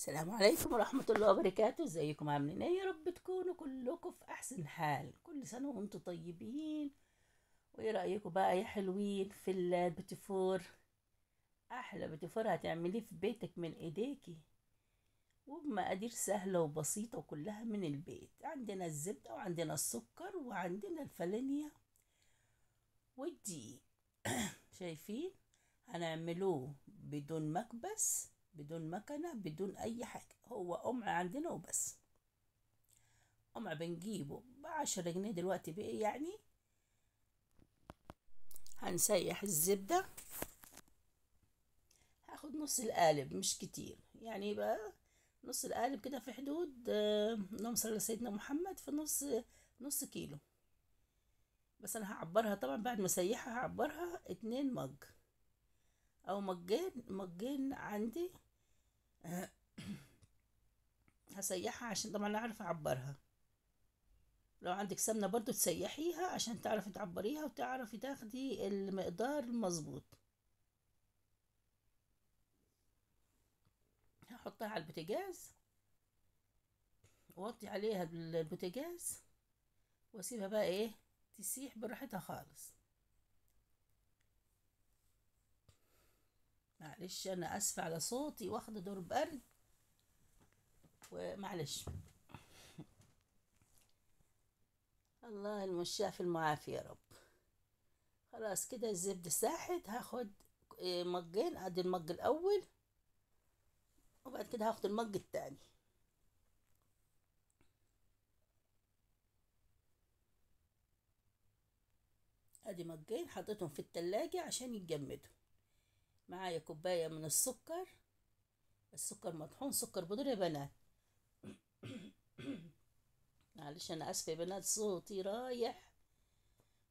السلام عليكم ورحمة الله وبركاته. ازيكم عاملين ايه؟ يا رب تكونوا كلكم في احسن حال. كل سنة وانتم طيبين. وايه رأيكم بقى يا حلوين في البتفور؟ احلى بتفور هتعمليه في بيتك من ايديكي، وبمقادير سهلة وبسيطة وكلها من البيت. عندنا الزبدة وعندنا السكر وعندنا الفانيليا والدقيق. شايفين؟ هنعملوه بدون مكبس، بدون مكنة، بدون اي حاجة. هو قمع عندنا وبس. قمع بنجيبه ب10 جنيه دلوقتي بقى يعني. هنسيح الزبدة. هاخد نص القالب، مش كتير يعني، يبقى نص القالب كده في حدود اللهم صل على سيدنا محمد، في نص كيلو. بس انا هعبرها طبعا بعد ما اسيحها، هعبرها 2 مج او مجين عندي. هسيحها عشان طبعا اعرف اعبرها. لو عندك سمنة برضو تسيحيها عشان تعرفي تعبريها وتعرفي تاخدي المقدار المظبوط. هحطها على البوتاجاز، واوطي عليها البوتاجاز، واسيبها بقى ايه، تسيح براحتها خالص. معلش انا اسفة على صوتي، واخدة دور برد، ومعلش. الله المشافي في المعافي يا رب. خلاص كده الزبدة ساحت. هاخد مجين. ادي المج الاول، وبعد كده هاخد المج التاني. ادي مجين حطيتهم في التلاجة عشان يتجمدوا. معايا كوباية من السكر. السكر مطحون، سكر بودرة يا بنات. معلش انا اسفة يا بنات، صوتي رايح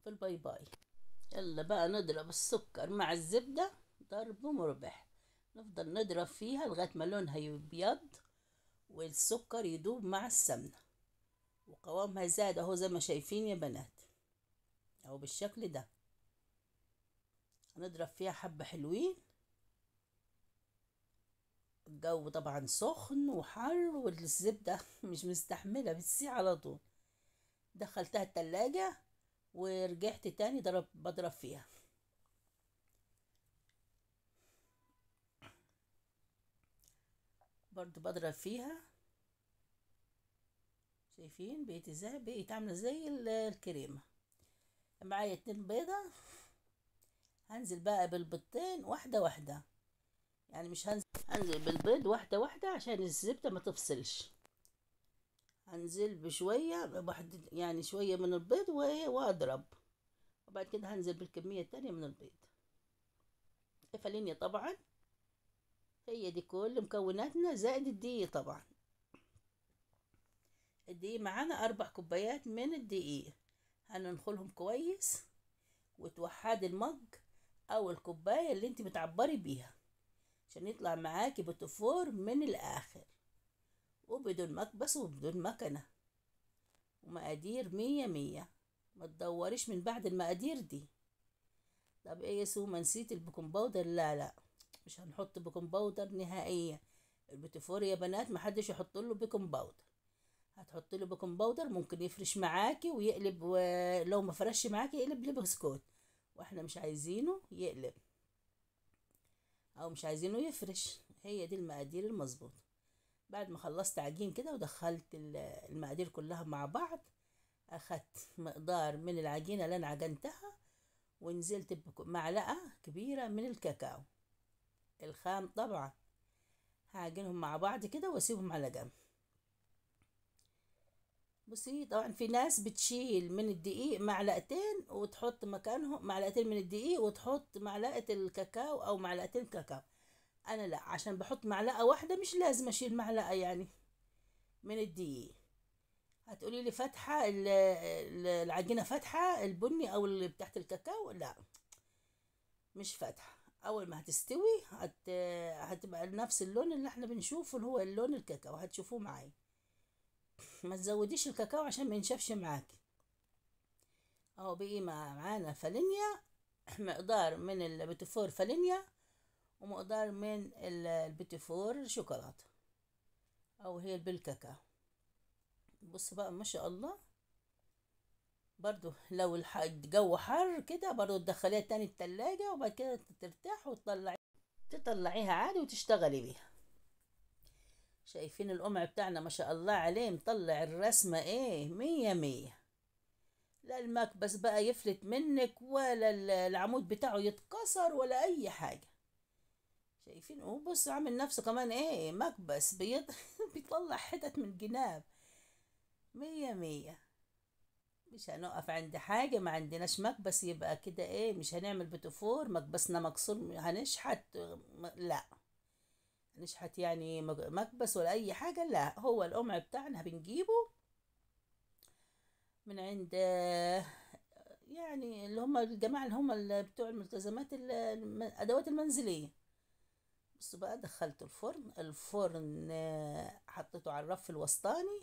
في الباي باي. يلا بقى نضرب السكر مع الزبدة ضرب مربح. نفضل نضرب فيها لغاية ما لونها يبيض والسكر يدوب مع السمنة، وقوامها زاد اهو زي ما شايفين يا بنات، اهو بالشكل ده. هنضرب فيها حبة حلوين. الجو طبعا سخن وحر، والزبدة مش مستحملة، بتسيح على طول. دخلتها التلاجة ورجعت تاني بضرب فيها. برضو بضرب فيها. شايفين بقيت ازاي؟ بقيت عاملة زي الكريمة. معايا 2 بيضة. هنزل بقى بالبيضتين واحدة واحدة، يعني مش هنزل بالبيض واحدة واحدة عشان الزبدة ما تفصلش. هنزل بشوية واحد، يعني شوية من البيض واضرب. وبعد كده هنزل بالكمية التانية من البيض. فانيليا طبعا. هي دي كل مكوناتنا زائد الدقيق طبعا. الدقيق معانا 4 كوبايات من الدقيق. هننخلهم كويس، وتوحدي المج او الكوباية اللي انت بتعبري بيها عشان يطلع معاكي بتفور من الاخر، وبدون مكبس وبدون مكنة، ومقادير 100 100. ما تدوريش من بعد المقادير دي. طب ايه يا سوما، نسيت البيكنج باودر؟ لا لا، مش هنحط بيكنج باودر نهائيا. البيتيفور يا بنات محدش يحط له بيكنج باودر. هتحط له بيكنج باودر ممكن يفرش معاكي ويقلب، ولو ما فرش معاكي يقلب لبسكوت، واحنا مش عايزينه يقلب او مش عايزينه يفرش. هي دي المقادير المظبوطه. بعد ما خلصت عجين كده ودخلت المقادير كلها مع بعض، اخدت مقدار من العجينه اللي انا عجنتها، ونزلت بمعلقه كبيره من الكاكاو الخام طبعا. هعجنهم مع بعض كده واسيبهم على جنب. بصي طبعا في ناس بتشيل من الدقيق معلقتين وتحط مكانهم معلقتين من الدقيق وتحط معلقه الكاكاو او معلقتين كاكاو. انا لا، عشان بحط معلقه واحده مش لازم اشيل معلقه يعني من الدقيق. هتقولي لي فاتحه العجينه فاتحه البني او اللي بتاعت الكاكاو؟ لا، مش فاتحه. اول ما هتستوي هتبقى نفس اللون اللي احنا بنشوفه، اللي هو اللون الكاكاو، هتشوفوه معايا. ما تزوديش الكاكاو عشان ما ينشفش معاكي. اهو بقي معانا فانيليا. مقدار من البيتيفور فانيليا، ومقدار من البيتيفور شوكولاته. او هي بالكاكاو. بص بقى ما شاء الله. برضو لو الجو حر كده برضو تدخليها تاني التلاجة، وبعد كده ترتاح تطلعيها عادي وتشتغلي بيها. شايفين القمع بتاعنا ما شاء الله عليه مطلع الرسمة ايه مية مية. لا المكبس بقى يفلت منك، ولا العمود بتاعه يتكسر، ولا اي حاجة. شايفين؟ وبص عامل نفسه كمان ايه مكبس بيطلع حتت من الجناب. مية مية. مش هنقف عند حاجة، ما عندناش مكبس يبقى كده ايه، مش هنعمل بتفور مكبسنا مكسور هنشحت. لا، هنشحت يعني مكبس ولا اي حاجة. لا، هو القمع بتاعنا بنجيبه من عند يعني اللي هم الجماعة اللي هم بتوع الملتزمات الأدوات المنزلية. بصوا بقى، دخلت الفرن حطيته على الرف الوسطاني،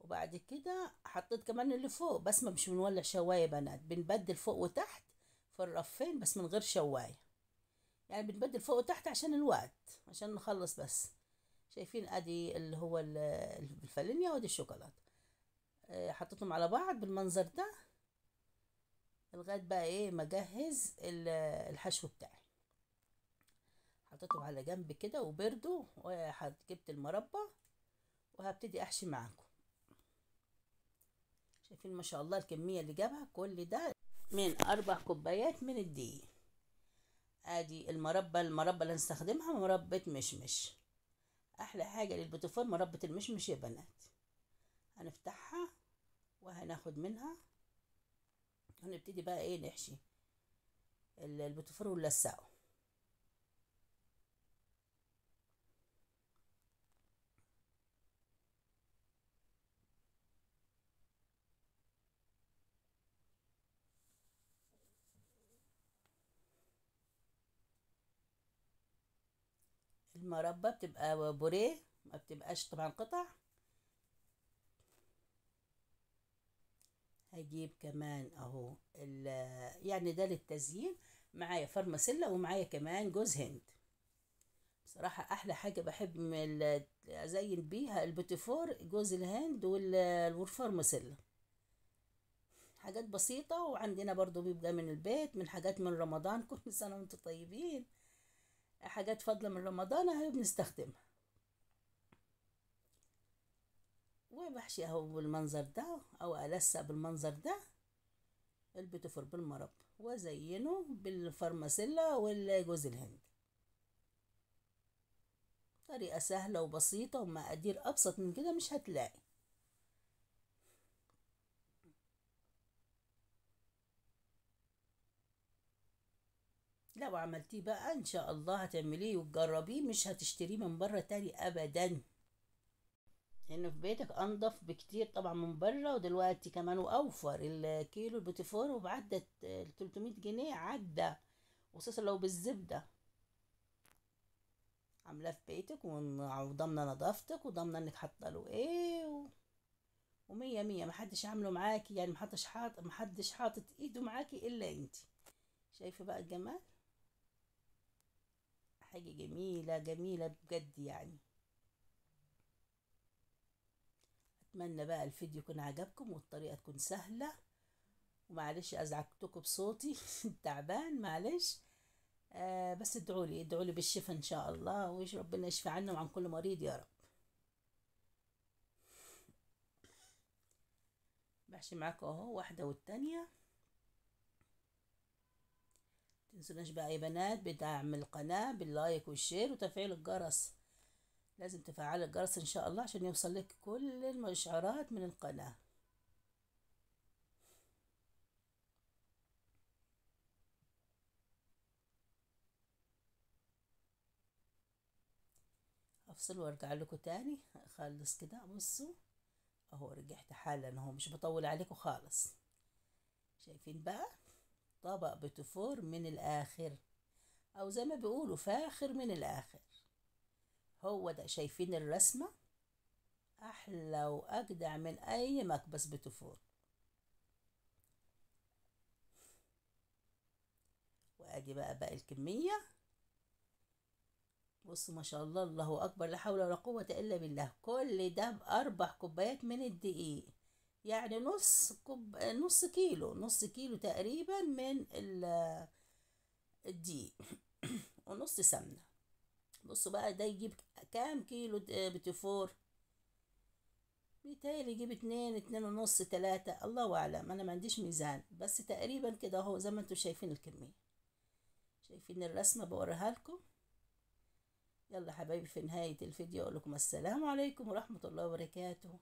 وبعد كده حطيت كمان اللي فوق، بس ما مش بنولع شواية بنات، بنبدل فوق وتحت في الرفين بس من غير شواية. يعني بنبدل فوق وتحت عشان الوقت، عشان نخلص بس. شايفين ادي اللي هو الفانيليا وادي الشوكولاتة. حطيتهم على بعض بالمنظر ده لغاية بقى ايه ما اجهز الحشو بتاعي. حطيتهم على جنب كده وبردوا، وجبت المربى وهبتدي احشي معاكم. شايفين ما شاء الله الكمية اللي جابها كل ده من 4 كوبايات من الدقيق. ادي المربى اللي هنستخدمها مربى مشمش. احلى حاجة للبوتيفور مربى المشمش يا بنات. هنفتحها وهناخد منها، هنبتدي بقى ايه نحشي البوتيفور ونلسعه. المربى بتبقى بوريه، ما بتبقاش طبعا قطع. هجيب كمان اهو يعني ده للتزيين. معايا فرماسيلا ومعايا كمان جوز هند. بصراحة احلى حاجة بحب ازين بيها البوتيفور جوز الهند والفرماسيلا. حاجات بسيطة، وعندنا برضو بيبقى من البيت، من حاجات من رمضان. كل سنة وانتم طيبين. حاجات فاضلة من رمضان اهي بنستخدمها. وبحشي اهو بالمنظر ده، او ألسع بالمنظر ده البيتفور بالمربى، وازينه بالفرماسيلا والجوز الهند. طريقة سهلة وبسيطة، ومقادير أبسط من كده مش هتلاقي. لو عملتيه بقى إن شاء الله هتعمليه وتجربيه، مش هتشتريه من بره تاني أبدا. لأنه في بيتك أنضف بكتير طبعا من بره، ودلوقتي كمان وأوفر الكيلو البوتيفور وبعدت 300 جنيه عدى، وخصوصا لو بالزبدة. عاملاه في بيتك وضامنة نظافتك، وضامنة انك حاطه له ايه ومية مية. محدش عامله معاكي، يعني محدش حاطط ايده معاكي الا انتي. شايفة بقى الجمال؟ حاجة جميلة جميلة بجد يعني. اتمنى بقى الفيديو يكون عجبكم والطريقة تكون سهلة، ومعلش ازعجتكم بصوتي تعبان معلش. بس ادعولي بالشفاء ان شاء الله، ويش ربنا يشفي عنا وعن كل مريض يا رب. بحشي معاكم اهو واحدة والتانية. تنسوناش بقى يا بنات بدعم القناة باللايك والشير وتفعيل الجرس. لازم تفعل الجرس ان شاء الله عشان يوصل لك كل الاشعارات من القناة. افصل وارجع لكم تاني. اخلص كده بصوا اهو، رجعت حالا اهو، مش بطول عليكم خالص. شايفين بقى؟ طبق بتفور من الاخر، او زي ما بيقولوا فاخر من الاخر. هو ده، شايفين الرسمة؟ احلى واجدع من اي مكبس بتفور. وادي بقى باقي الكمية. بصوا ما شاء الله، الله اكبر، لا حول ولا قوة الا بالله. كل ده ب4 كوبايات من الدقيق، يعني نص كيلو، نص كيلو تقريبا من الدقيق ونص سمنة. بصوا بقى ده يجيب كام كيلو بتفور؟ بيتهيألي يجيب 2 2 ونص 3، الله أعلم، أنا ما عنديش ميزان، بس تقريبا كده أهو زي ما انتوا شايفين الكمية. شايفين الرسمة بوريها لكم. يلا حبايبي، في نهاية الفيديو أقول لكم السلام عليكم ورحمة الله وبركاته.